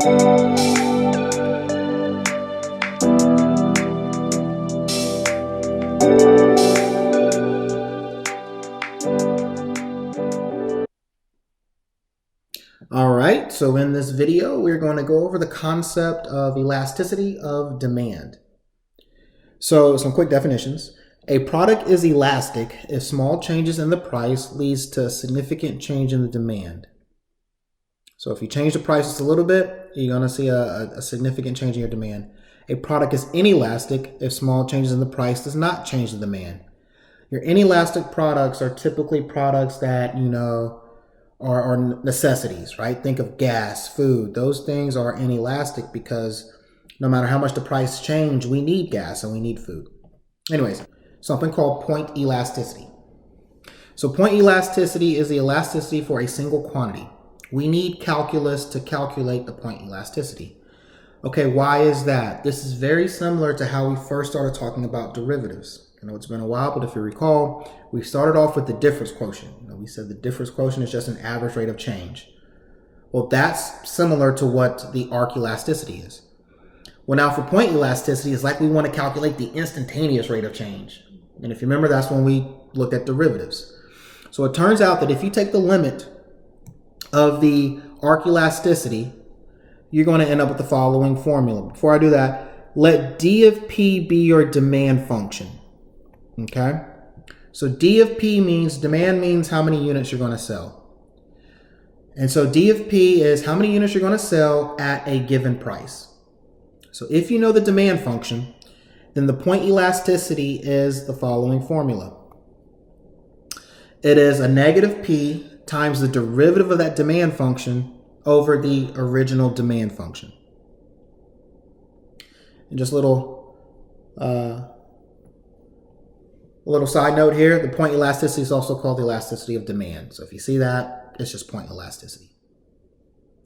All right, so in this video, we're going to go over the concept of elasticity of demand. So some quick definitions. A product is elastic if small changes in the price leads to a significant change in the demand. So if you change the price just a little bit, you're going to see a significant change in your demand. A product is inelastic if small changes in the price does not change the demand. Your inelastic products are typically products that, are necessities, right? Think of gas, food. Those things are inelastic because no matter how much the price change, we need gas and we need food. Anyways, something called point elasticity. So point elasticity is the elasticity for a single quantity. We need calculus to calculate the point elasticity. Okay, why is that? This is very similar to how we first started talking about derivatives. I know it's been a while, but if you recall, we started off with the difference quotient. We said the difference quotient is just an average rate of change. Well, that's similar to what the arc elasticity is. Well, now for point elasticity, it's like we want to calculate the instantaneous rate of change. And if you remember, that's when we looked at derivatives. So it turns out that if you take the limit of the arc elasticity, you're going to end up with the following formula. Before I do that, let d of p be your demand function. Okay? So d of p means, demand means how many units you're going to sell. And so d of p is how many units you're going to sell at a given price. So if you know the demand function, then the point elasticity is the following formula. It is a negative p times the derivative of that demand function over the original demand function. And just a little side note here, the point elasticity is also called the elasticity of demand. So if you see that, it's just point elasticity.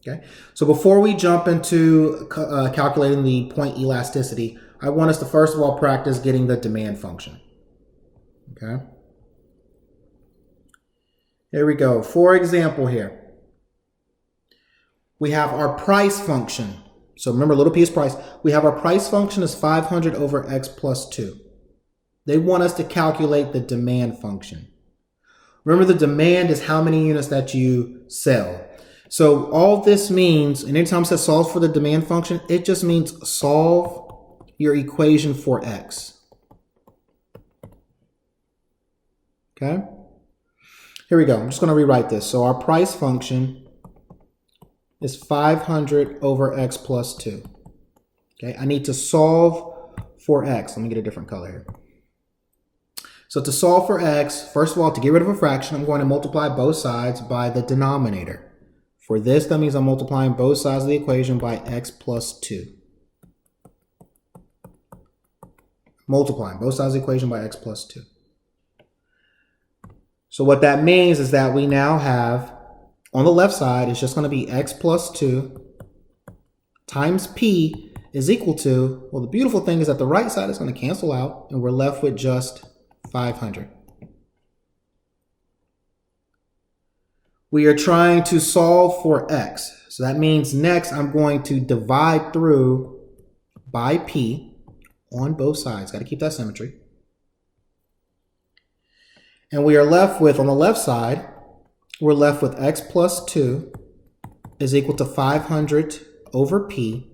Okay. So before we jump into calculating the point elasticity, I want us to first of all practice getting the demand function. Okay. Here we go. For example here, we have our price function. So remember, little p is price. We have our price function is 500 over x plus 2. They want us to calculate the demand function. Remember, the demand is how many units that you sell. So all this means, and anytime it says solve for the demand function, it just means solve your equation for x. Okay? Here we go. I'm just going to rewrite this. So our price function is 500 over x plus 2. Okay, I need to solve for x. Let me get a different color here. So to solve for x, first of all, to get rid of a fraction, I'm going to multiply both sides by the denominator. For this, that means I'm multiplying both sides of the equation by x plus 2. Multiplying both sides of the equation by x plus 2. So what that means is that we now have, on the left side, it's just going to be x plus 2 times p is equal to, well, the beautiful thing is that the right side is going to cancel out, and we're left with just 500. We are trying to solve for x. So that means next I'm going to divide through by p on both sides. Got to keep that symmetry. And we are left with, on the left side, we're left with x plus 2 is equal to 500 over p.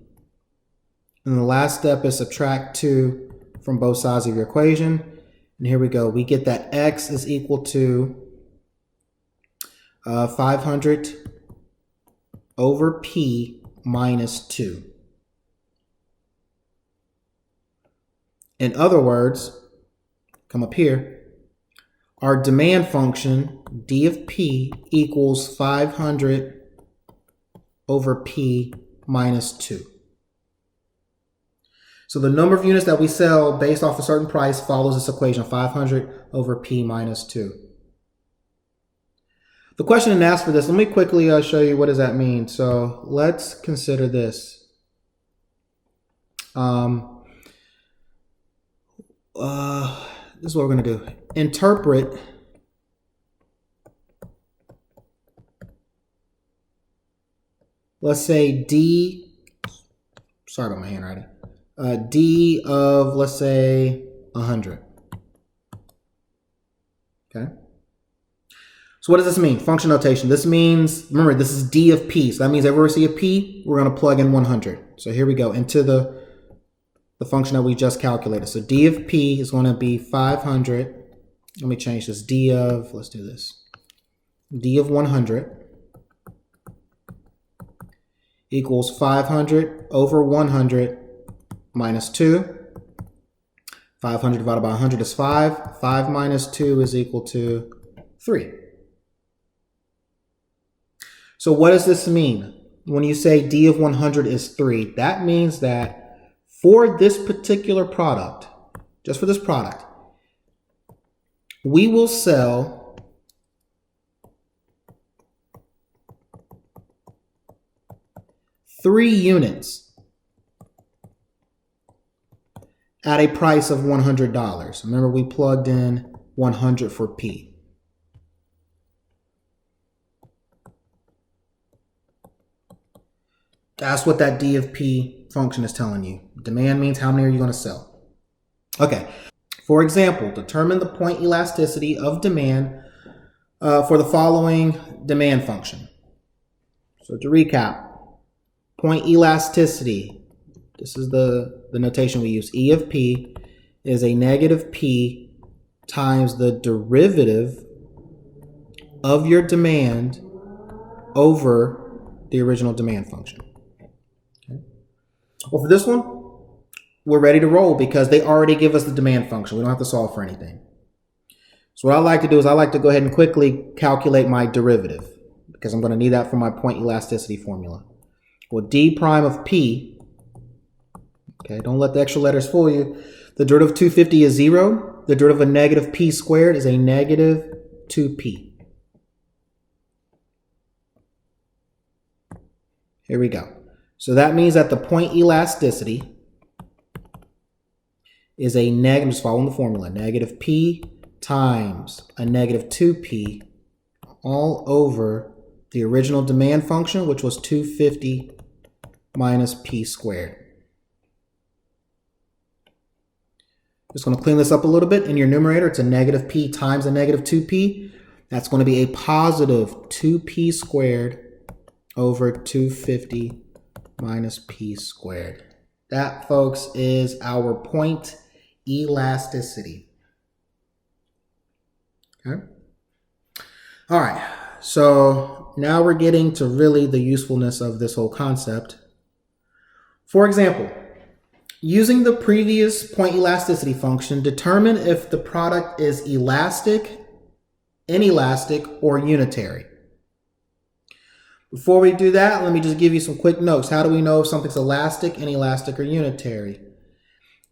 And the last step is subtract 2 from both sides of your equation. And here we go. We get that x is equal to 500 over p minus 2. In other words, come up here, our demand function, d of p, equals 500 over p minus 2. So the number of units that we sell based off a certain price follows this equation, 500 over p minus 2. The question didn't ask for this. Let me quickly show you what does that mean. So let's consider this. This is what we're going to do. Interpret let's say d sorry about my handwriting, D of, let's say, 100. Okay. So what does this mean? Function notation. This means, remember, this is D of P. So that means everywhere we see a P, we're going to plug in 100. So here we go into the function that we just calculated. So D of P is going to be 500. Let me change this. D of, let's do this. D of 100 equals 500 over 100 minus 2. 500 divided by 100 is 5. 5 minus 2 is equal to 3. So what does this mean? When you say D of 100 is 3, that means that for this particular product, just for this product, we will sell three units at a price of $100. Remember, we plugged in 100 for P. That's what that D of P function is telling you. Demand means how many are you going to sell. Okay. For example, determine the point elasticity of demand for the following demand function. So to recap, point elasticity, this is the notation we use. E of P is a negative P times the derivative of your demand over the original demand function. Okay. Well, for this one, we're ready to roll because they already give us the demand function. We don't have to solve for anything. So what I like to do is I like to go ahead and quickly calculate my derivative because I'm going to need that for my point elasticity formula. Well, D prime of P, okay, don't let the extra letters fool you. The derivative of 250 is 0. The derivative of negative P squared is a negative 2P. Here we go. So that means that the point elasticity is a negative, just following the formula, negative P times a negative 2P all over the original demand function, which was 250 minus P squared. Just going to clean this up a little bit. In your numerator, it's a negative P times a negative 2P. That's going to be a positive 2P squared over 250 minus P squared. That, folks, is our point elasticity. Okay. All right. So now we're getting to really the usefulness of this whole concept. For example, using the previous point elasticity function, determine if the product is elastic, inelastic, or unitary. Before we do that, let me just give you some quick notes. How do we know if something's elastic, inelastic, or unitary?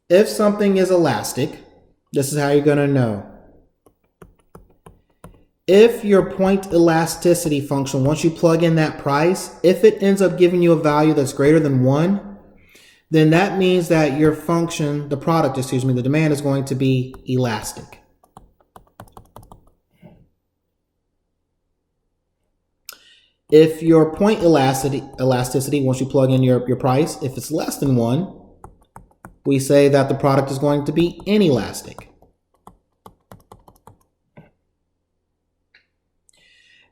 If something is elastic, this is how you're going to know. If your point elasticity function, once you plug in that price, if it ends up giving you a value that's greater than 1, then that means that your function, the product, the demand is going to be elastic. If your point elasticity, once you plug in your price, if it's less than 1, we say that the product is going to be inelastic.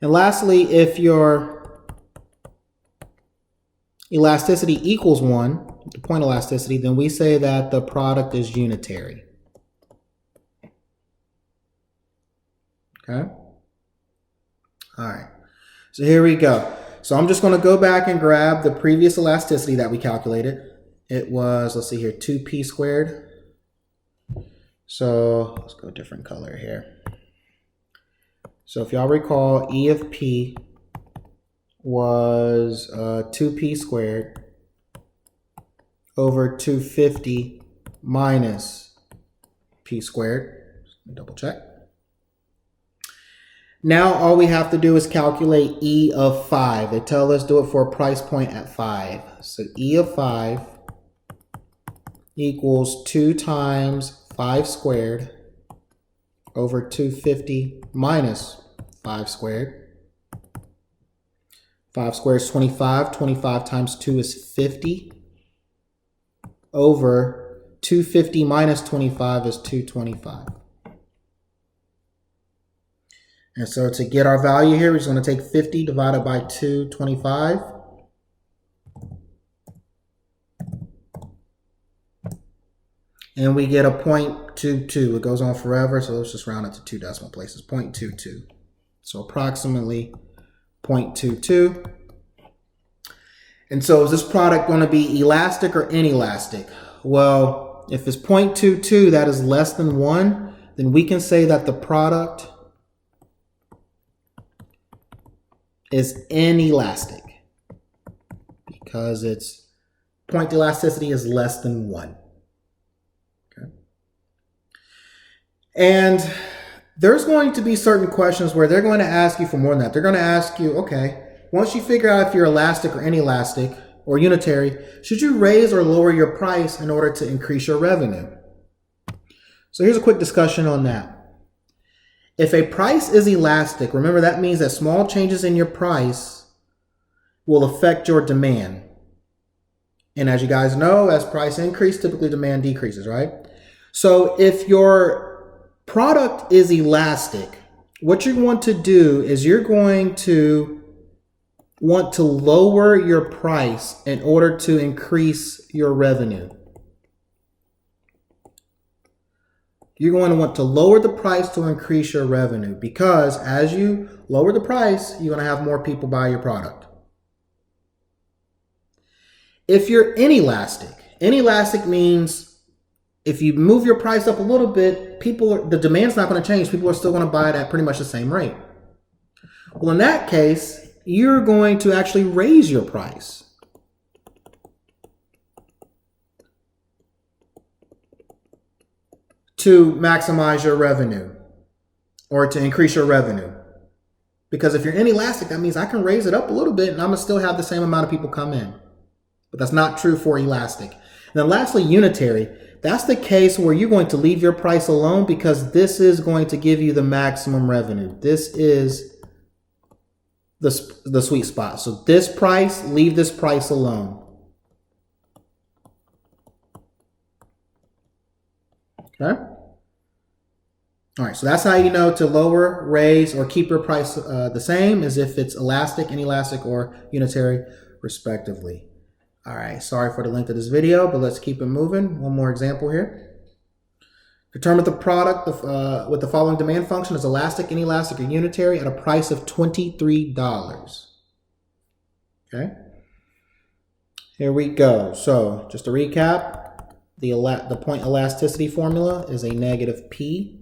And lastly, if your elasticity equals 1, the point elasticity, then we say that the product is unitary. Okay? All right. So here we go. So I'm just going to go back and grab the previous elasticity that we calculated. It was, let's see here, 2P squared. So let's go a different color here. So if y'all recall, E of P was 2P squared over 250 minus P squared. Double check. Now all we have to do is calculate E of 5. They tell us do it for a price point at 5. So E of 5 equals 2 times 5 squared over 250 minus 5 squared. 5 squared is 25. 25 times 2 is 50. over 250 minus 25 is 225. And so to get our value here, we're just going to take 50 divided by 225. And we get a 0.22. It goes on forever, so let's just round it to 2 decimal places, 0.22. So approximately 0.22. And so is this product going to be elastic or inelastic? Well, if it's 0.22, that is less than 1, then we can say that the product is inelastic because its point elasticity is less than 1. Okay. And there's going to be certain questions where they're going to ask you for more than that. They're going to ask you, okay, once you figure out if you're elastic or inelastic or unitary, should you raise or lower your price in order to increase your revenue? So here's a quick discussion on that. If a price is elastic, remember that means that small changes in your price will affect your demand. And as you guys know, as price increases, typically demand decreases, right? So if your product is elastic, what you want to do is you're going to want to lower your price in order to increase your revenue. You're going to want to lower the price to increase your revenue because as you lower the price, you're going to have more people buy your product. If you're inelastic, inelastic means if you move your price up a little bit, the demand's not going to change. People are still going to buy it at pretty much the same rate. Well, in that case, you're going to actually raise your price. To maximize your revenue or to increase your revenue. Because if you're inelastic, that means I can raise it up a little bit and I'm going to still have the same amount of people come in. But that's not true for elastic. And then lastly, unitary. That's the case where you're going to leave your price alone because this is going to give you the maximum revenue. This is the sweet spot. So this price, leave this price alone. Okay? All right, so that's how you know to lower, raise, or keep your price the same as if it's elastic, inelastic, or unitary, respectively. All right, sorry for the length of this video, but let's keep it moving. One more example here. Determine the product with the following demand function is elastic, inelastic, or unitary at a price of $23. Okay. Here we go. So just to recap, the point elasticity formula is a negative P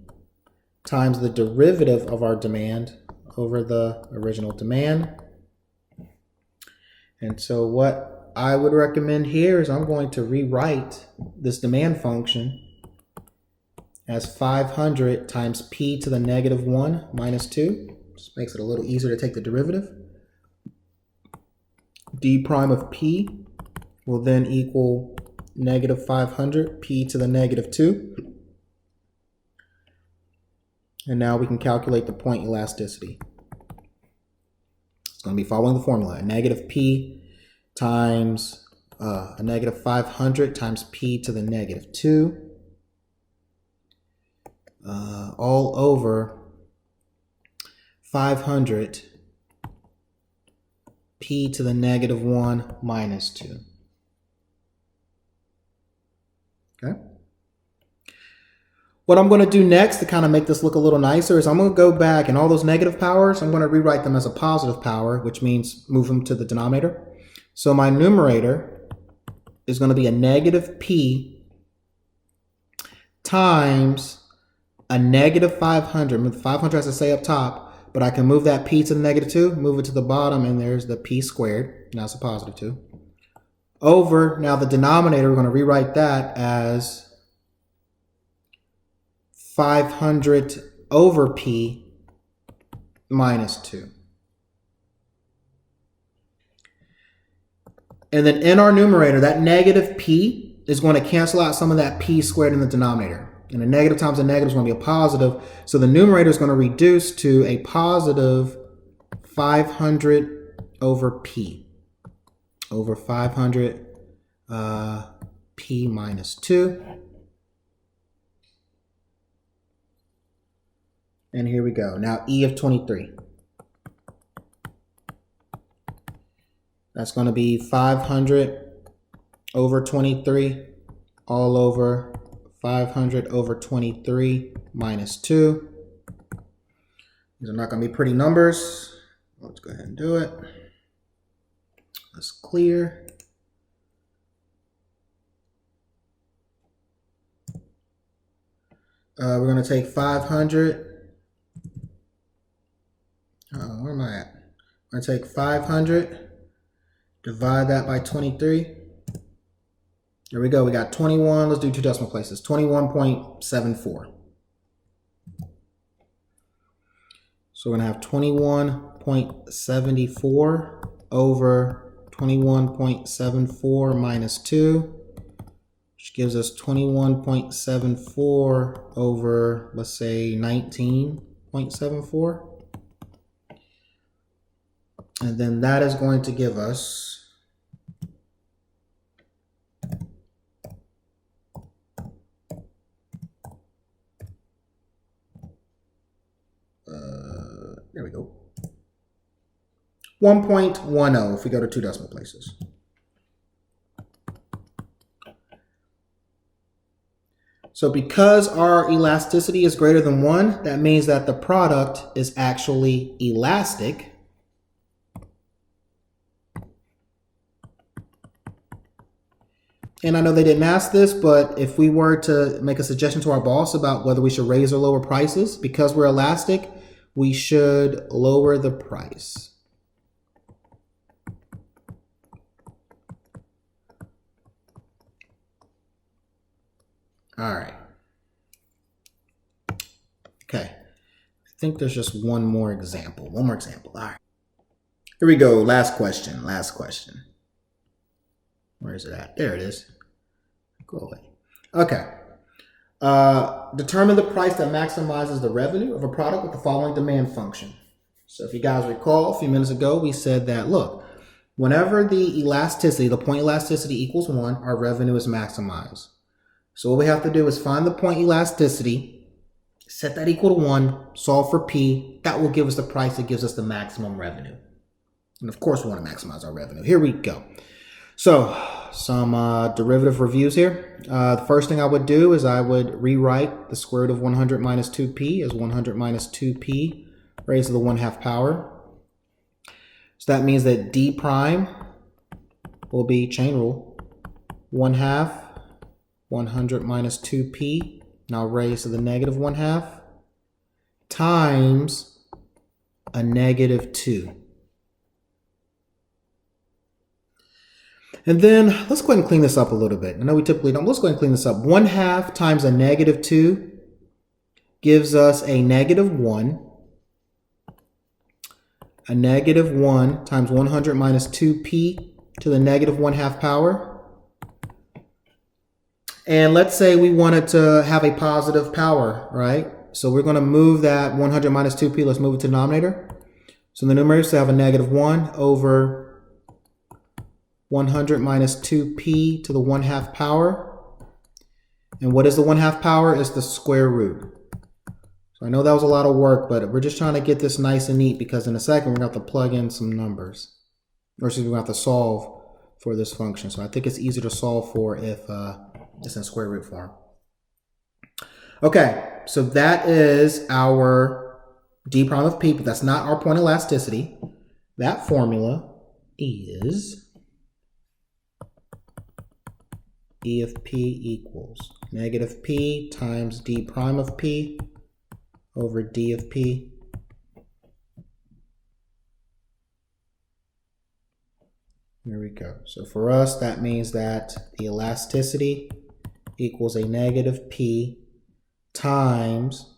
times the derivative of our demand over the original demand. And so what I would recommend here is I'm going to rewrite this demand function as 500 times P to the negative 1 minus 2. Just makes it a little easier to take the derivative. D prime of P will then equal negative 500 P to the negative 2. And now we can calculate the point elasticity. It's going to be following the formula. A negative P times a negative 500 times P to the negative 2. All over 500 P to the negative 1 minus 2. Okay. What I'm going to do next to kind of make this look a little nicer is I'm going to go back and all those negative powers, I'm going to rewrite them as a positive power, which means move them to the denominator. So my numerator is going to be a negative P times a negative 500. The 500 has to stay up top, but I can move that P to the negative 2, move it to the bottom, and there's the P squared. Now it's a positive 2. Over, now the denominator, we're going to rewrite that as 500 over P minus 2. And then in our numerator, that negative P is going to cancel out some of that P squared in the denominator. And a negative times a negative is going to be a positive. So the numerator is going to reduce to a positive 500 over P. Over 500 P minus 2. And here we go. Now E of 23. That's going to be 500 over 23 all over 500 over 23 minus 2. These are not going to be pretty numbers. Let's go ahead and do it. Let's clear. We're going to take 500. Where am I at? I'm going to take 500, divide that by 23. There we go. We got 21. Let's do 2 decimal places. 21.74. So we're going to have 21.74 over 21.74 minus 2, which gives us 21.74 over, let's say, 19.74. And then that is going to give us there we go. 1.10 if we go to 2 decimal places. So because our elasticity is greater than 1, that means that the product is actually elastic. And I know they didn't ask this, but if we were to make a suggestion to our boss about whether we should raise or lower prices, because we're elastic, we should lower the price. All right. Okay. I think there's just one more example. All right. Here we go. Last question. Where is it at? There it is. Go away. Okay. Determine the price that maximizes the revenue of a product with the following demand function. So if you guys recall, a few minutes ago, we said that, look, whenever the elasticity, the point elasticity equals 1, our revenue is maximized. So what we have to do is find the point elasticity, set that equal to 1, solve for P. That will give us the price that gives us the maximum revenue. And of course, we want to maximize our revenue. Here we go. So some derivative reviews here. The first thing I would do is I would rewrite the square root of 100 minus 2p as 100 minus 2p raised to the 1/2 power. So that means that d prime will be chain rule 1/2 100 minus 2p now raised to the negative 1/2 times a negative 2. And then let's go ahead and clean this up a little bit. I know we typically don't. Let's go ahead and clean this up. 1/2 times a negative 2 gives us a negative 1. A negative 1 times 100 minus 2p to the negative 1/2 power. And let's say we wanted to have a positive power, right? So we're going to move that 100 minus 2p. Let's move it to the denominator. So in the numerator, we have a negative 1 over 100 minus 2p to the 1/2 power. And what is the 1/2 power? It's the square root. So I know that was a lot of work, but we're just trying to get this nice and neat because in a second we're going to have to plug in some numbers. Or excuse me, we're going to have to solve for this function. So I think it's easier to solve for if it's in square root form. Okay, so that is our d prime of p, but that's not our point elasticity. That formula is E of p equals negative p times d prime of p over d of p. There we go. So for us, that means that the elasticity equals a negative p times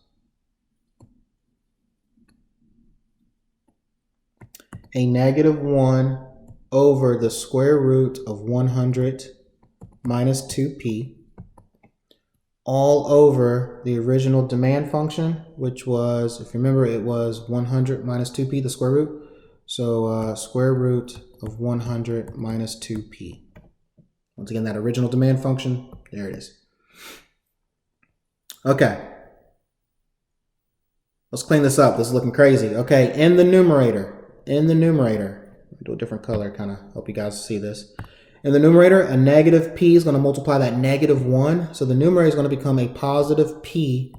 a negative 1 over the square root of 100 minus 2p all over the original demand function, which was, if you remember, it was 100 minus 2p, the square root. So square root of 100 minus 2p. Once again, that original demand function, there it is. Okay. Let's clean this up. This is looking crazy. Okay, in the numerator, do a different color, kind of help you guys see this. In the numerator, a negative p is going to multiply that negative 1. So the numerator is going to become a positive p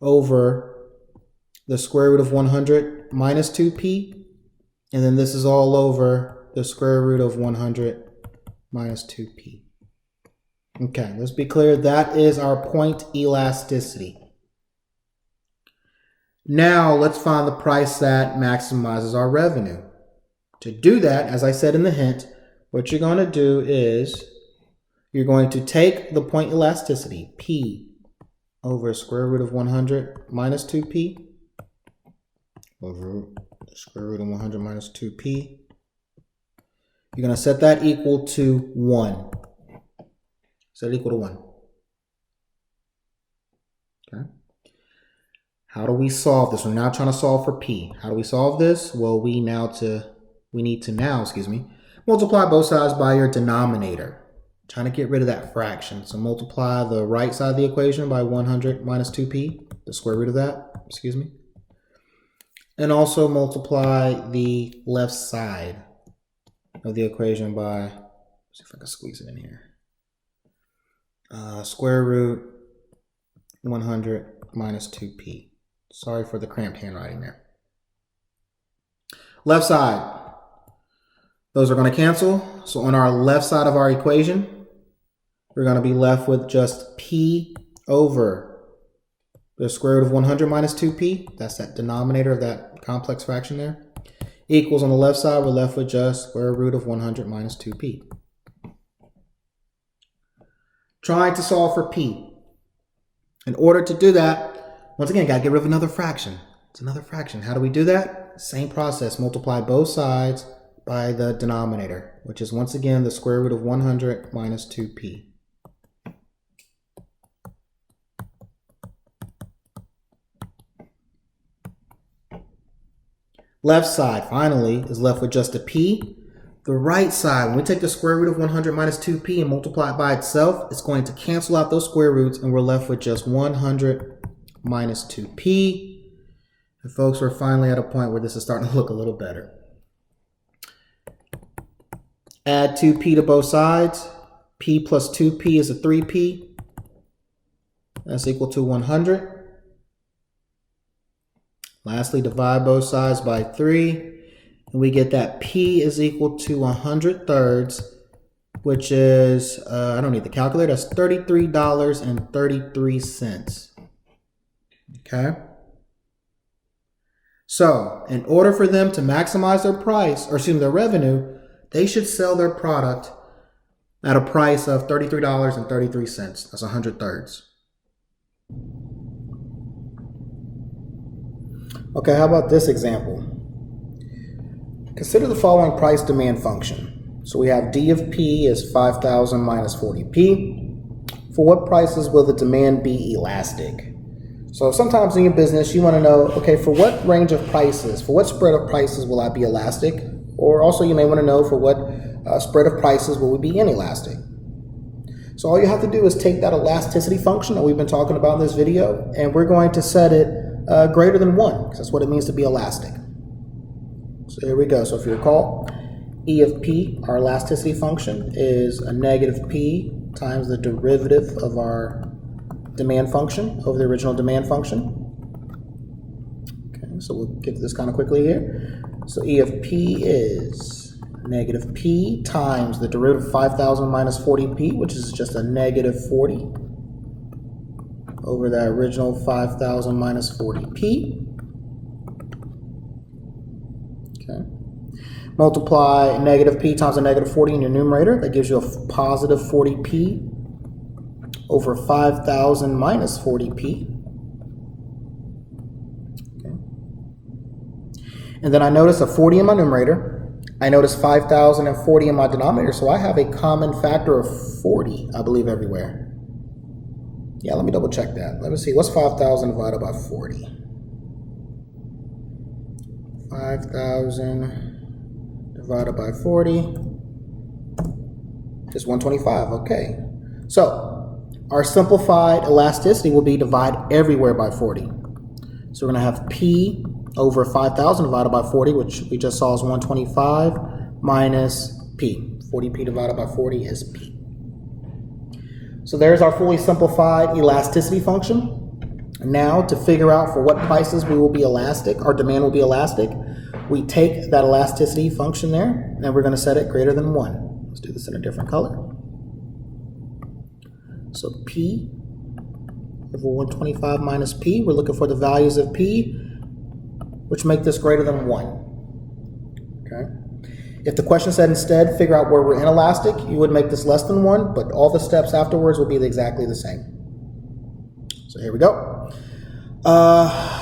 over the square root of 100 minus 2p. And then this is all over the square root of 100 minus 2p. Okay, let's be clear. That is our point elasticity. Now let's find the price that maximizes our revenue. To do that, as I said in the hint, what you're going to do is you're going to take the point elasticity, p, over square root of 100 minus 2p, over the square root of 100 minus 2p. You're going to set that equal to 1. Set it equal to 1. Okay. How do we solve this? We're now trying to solve for p. How do we solve this? Well, we need to now multiply both sides by your denominator. Trying to get rid of that fraction. So multiply the right side of the equation by 100 minus 2p, the square root of that, And also multiply the left side of the equation by, let's see if I can squeeze it in here. Square root 100 minus 2p. Sorry for the cramped handwriting there. Left side. Those are going to cancel. So on our left side of our equation, we're going to be left with just p over the square root of 100 minus 2p. That's that denominator of that complex fraction there. Equals on the left side, we're left with just square root of 100 minus 2p. Trying to solve for p. In order to do that, once again, got to get rid of another fraction. It's another fraction. How do we do that? Same process. Multiply both sides by the denominator, which is once again the square root of 100 minus 2p. Left side, finally, is left with just a p. The right side, when we take the square root of 100 minus 2p and multiply it by itself, it's going to cancel out those square roots, and we're left with just 100 minus 2p. And folks, we're finally at a point where this is starting to look a little better. Add 2p to both sides. P plus 2p is a 3p. That's equal to 100. Lastly, divide both sides by 3. And we get that p is equal to 100 thirds, which is, I don't need the calculator, that's $33.33. Okay? So, in order for them to maximize their price, or their revenue, they should sell their product at a price of $33.33. That's 100 thirds. Okay, how about this example? Consider the following price demand function. So we have d of p is 5,000 minus 40p. For what prices will the demand be elastic? So sometimes in your business, you want to know, okay, for what range of prices, for what spread of prices will I be elastic? Or also you may want to know for what spread of prices will we be inelastic? So all you have to do is take that elasticity function that we've been talking about in this video, and we're going to set it greater than 1, because that's what it means to be elastic. So here we go. So if you recall, E of P, our elasticity function, is a negative P times the derivative of our demand function over the original demand function. Okay, so we'll get to this kind of quickly here. So E of P is negative P times the derivative of 5,000 minus 40p, which is just a negative 40 over that original 5,000 minus 40p. Okay. Multiply negative p times a negative 40 in your numerator. That gives you a positive 40p over 5,000 minus 40p. Okay. And then I notice a 40 in my numerator. I notice 5,000 and 40 in my denominator. So I have a common factor of 40, I believe, everywhere. Yeah, let me double check that. Let me see. What's 5,000 divided by 40? 5,000 divided by 40. Is 125, okay. So our simplified elasticity will be divide everywhere by 40. So we're going to have P over 5,000 divided by 40, which we just saw is 125, minus P. 40P divided by 40 is P. So there's our fully simplified elasticity function. Now to figure out for what prices we will be elastic, our demand will be elastic, we take that elasticity function there and we're going to set it greater than 1. Let's do this in a different color. So P over 125 minus P, we're looking for the values of P, which make this greater than 1. Okay. If the question said instead, figure out where we're inelastic, you would make this less than 1, but all the steps afterwards will be exactly the same. So here we go.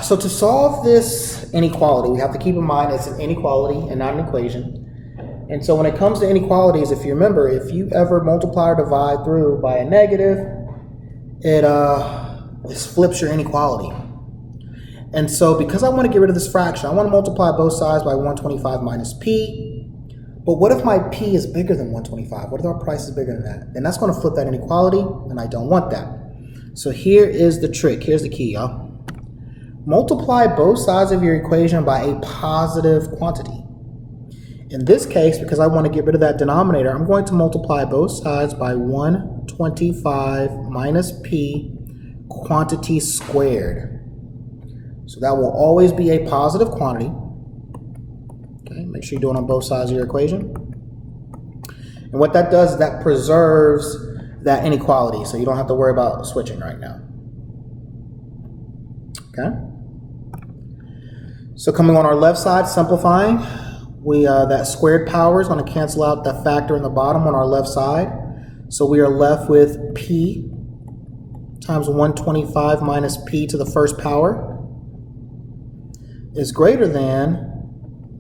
So to solve this inequality, we have to keep in mind it's an inequality and not an equation. And so when it comes to inequalities, if you remember, if you ever multiply or divide through by a negative, it flips your inequality. And so because I want to get rid of this fraction, I want to multiply both sides by 125 minus P. But what if my P is bigger than 125? What if our price is bigger than that? Then that's going to flip that inequality, and I don't want that. So here is the trick. Here's the key, y'all. Multiply both sides of your equation by a positive quantity. In this case, because I want to get rid of that denominator, I'm going to multiply both sides by 125 minus P quantity squared. So that will always be a positive quantity. Okay, make sure you do it on both sides of your equation. And what that does is that preserves that inequality, so you don't have to worry about switching right now. Okay. So coming on our left side, simplifying, that squared power is going to cancel out the factor in the bottom on our left side. So we are left with P times 125 minus P to the first power is greater than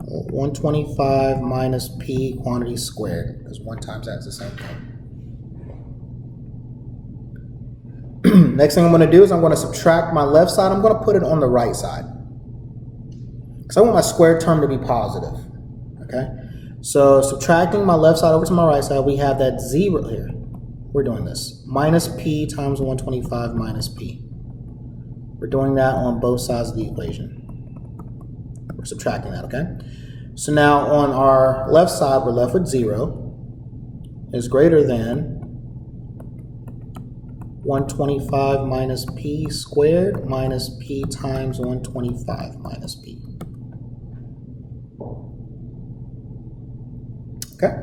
125 minus P quantity squared, because 1 times that is the same thing. Next thing I'm going to do is I'm going to subtract my left side. I'm going to put it on the right side, because I want my squared term to be positive. Okay, so subtracting my left side over to my right side, we have that 0 here. We're doing this. Minus P times 125 minus P. We're doing that on both sides of the equation. We're subtracting that, okay? So now on our left side, we're left with 0 is greater than 125 minus P squared minus P times 125 minus P. Okay?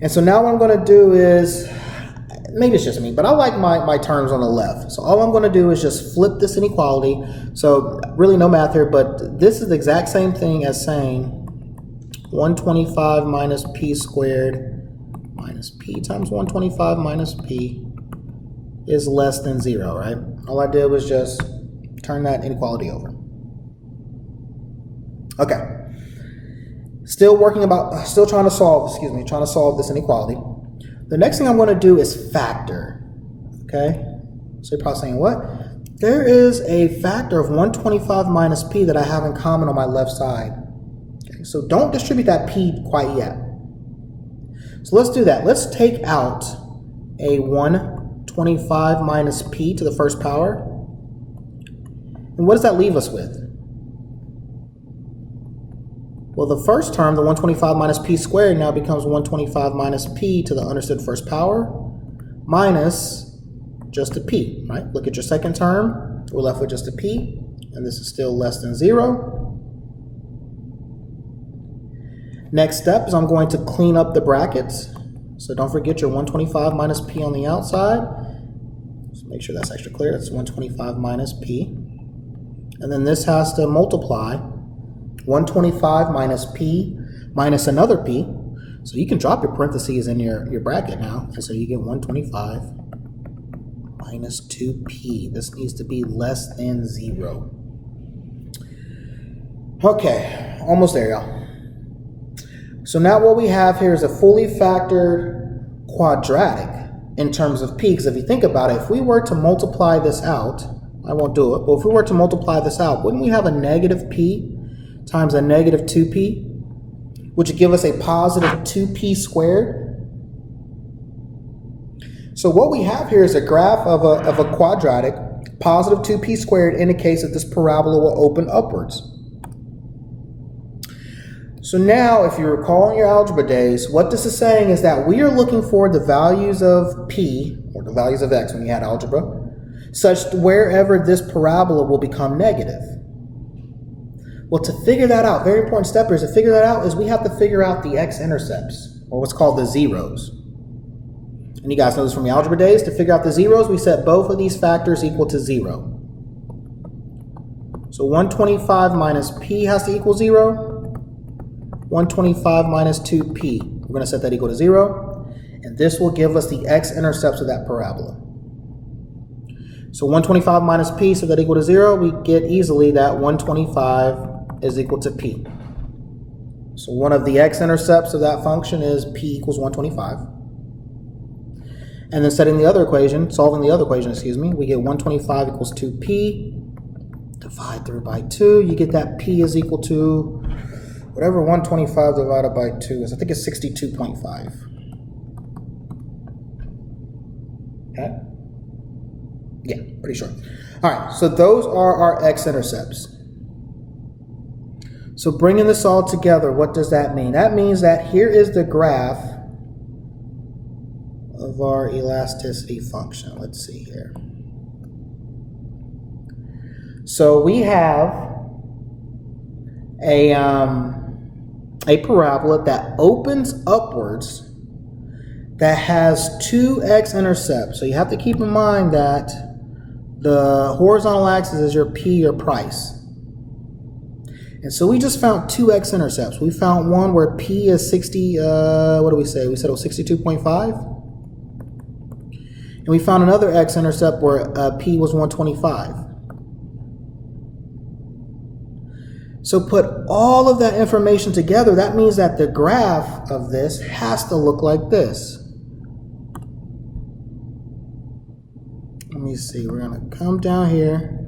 And so now what I'm going to do is, maybe it's just me, but I like my terms on the left. So all I'm going to do is just flip this inequality. So really no math here, but this is the exact same thing as saying 125 minus P squared minus P times 125 minus P is less than 0, right? All I did was just turn that inequality over. Okay. Still trying to solve this inequality. The next thing I'm going to do is factor. Okay? So you're probably saying, what? There is a factor of 125 minus P that I have in common on my left side. Okay, so don't distribute that P quite yet. So let's do that. Let's take out a 125 minus P to the first power. And what does that leave us with? Well, the first term, the 125 minus P squared, now becomes 125 minus P to the understood first power minus just a P, right? Look at your second term. We're left with just a P, and this is still less than 0. Next step is I'm going to clean up the brackets. So don't forget your 125 minus P on the outside. Just make sure that's extra clear. That's 125 minus P. And then this has to multiply 125 minus P minus another P. So you can drop your parentheses in your bracket now. And so you get 125 minus 2P. This needs to be less than 0. Okay, almost there, y'all. So now what we have here is a fully factored quadratic in terms of P. Because if you think about it, if we were to multiply this out, I won't do it, but if we were to multiply this out, wouldn't we have a negative P times a negative 2P, which would give us a positive 2P squared? So what we have here is a graph of a quadratic. Positive 2p squared indicates that this parabola will open upwards. So now, if you recall in your algebra days, what this is saying is that we are looking for the values of p, or the values of x when you had algebra, such that wherever this parabola will become negative. Well, to figure that out, very important step here is to figure that out is we have to figure out the x-intercepts, or what's called the zeros. And you guys know this from your algebra days. To figure out the zeros, we set both of these factors equal to 0. So 125 minus p has to equal 0. 125 minus 2p. We're going to set that equal to 0. And this will give us the x-intercepts of that parabola. So 125 minus p, set that equal to 0. We get easily that 125 is equal to p. So one of the x-intercepts of that function is p equals 125. And then setting the other equation, solving the other equation, we get 125 equals 2p. Divide through by 2. You get that p is equal to whatever 125 divided by 2 is. I think it's 62.5. Okay? Yeah, pretty sure. All right, so those are our x-intercepts. So bringing this all together, what does that mean? That means that here is the graph of our elasticity function. Let's see here. So we have a parabola that opens upwards that has two x-intercepts. So you have to keep in mind that the horizontal axis is your p, your price. And so we just found two x-intercepts. We found one where p is 60, what do we say? We said it was 62.5. And we found another x-intercept where p was 125. So put all of that information together, that means that the graph of this has to look like this. Let me see, we're going to come down here.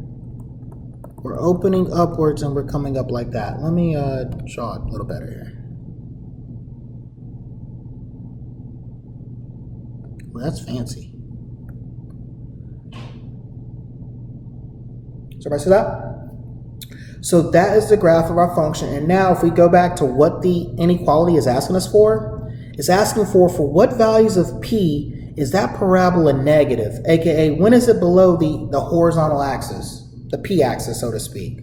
We're opening upwards and we're coming up like that. Let me draw it a little better here. Well, that's fancy. So everybody see that? So that is the graph of our function. And now if we go back to what the inequality is asking us for, it's asking for what values of p is that parabola negative, aka when is it below the horizontal axis, the p-axis, so to speak.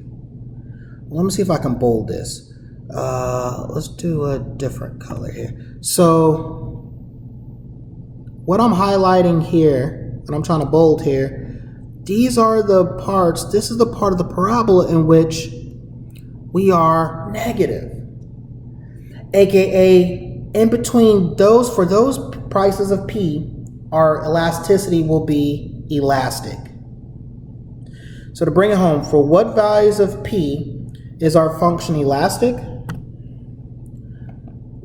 Well, let me see if I can bold this. Let's do a different color here. So what I'm highlighting here, and I'm trying to bold here, these are the parts, this is the part of the parabola in which we are negative. AKA, in between those, for those prices of P, our elasticity will be elastic. So to bring it home, for what values of P is our function elastic?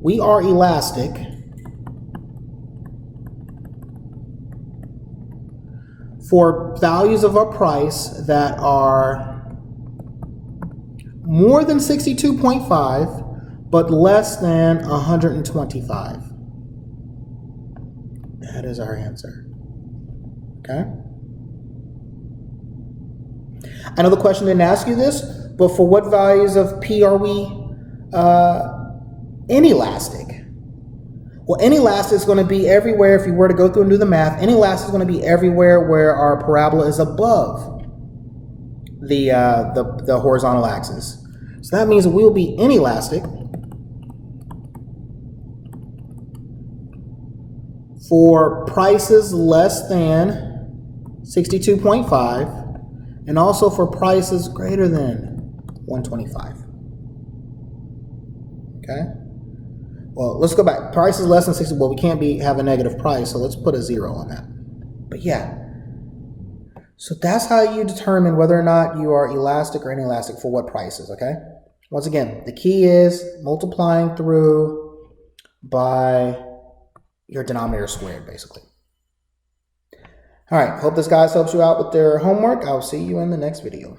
We are elastic for values of our price that are more than 62.5 but less than 125. That is our answer. Okay? I know the question didn't ask you this, but for what values of P are we inelastic? Well, inelastic is going to be everywhere, if you were to go through and do the math, inelastic is going to be everywhere where our parabola is above the horizontal axis. So that means we will be inelastic for prices less than 62.5 and also for prices greater than 125. Okay? Well, let's go back. Price is less than 60. Well, we can't have a negative price, so let's put a 0 on that. But yeah. So that's how you determine whether or not you are elastic or inelastic for what prices, okay? Once again, the key is multiplying through by your denominator squared, basically. All right, hope this guys helps you out with their homework. I'll see you in the next video.